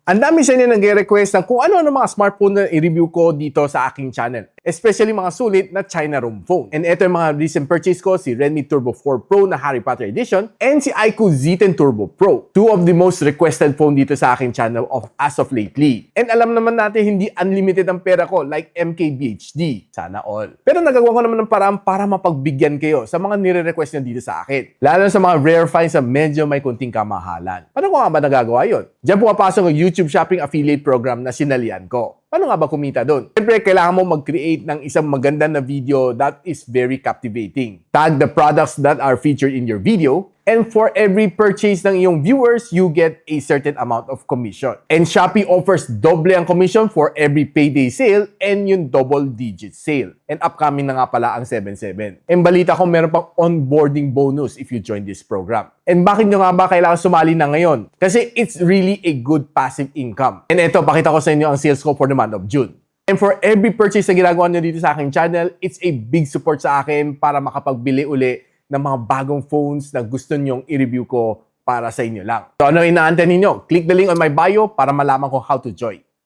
Ang dami sa inyo nag-request ng kung ano-ano mga smartphone na i-review ko dito sa aking channel. Especially mga sulit na China room phone. And ito yung mga recent purchase ko, si Redmi Turbo 4 Pro na Harry Potter Edition and si iQOO Z10 Turbo Pro. Two of the most requested phone dito sa aking channel as of lately. And alam naman natin hindi unlimited ang pera ko like MKBHD. Sana all. Pero nagagawa ko naman ng paraan para mapagbigyan kayo sa mga nire-request nyo dito sa akin. Lalo sa mga rare finds na medyo may kunting kamahalan. Paano ko nga ba nagagawa yun? Diyan pumapasok ang YouTube Shopping Affiliate Program na sinalian ko. Paano nga ba kumita doon? Siyempre, kailangan mo mag-create ng isang maganda na video that is very captivating. Tag the products that are featured in your video, and for every purchase ng iyong viewers, you get a certain amount of commission. And Shopee offers doble ang commission for every payday sale and yung double-digit sale. And upcoming na nga pala ang 7/7. And balita ko meron pang onboarding bonus if you join this program. And bakit nyo nga ba kailangan sumali na ngayon? Kasi it's really a good passive income. And ito, pakita ko sa inyo ang sales ko for the month of June. And for every purchase na ginagawa nyo dito sa aking channel, it's a big support sa akin para makapagbili uli ng mga bagong phones na gusto nyong i-review ko para sa inyo lang. So ano inaantay ninyo? Click the link on my bio para malaman ko how to join.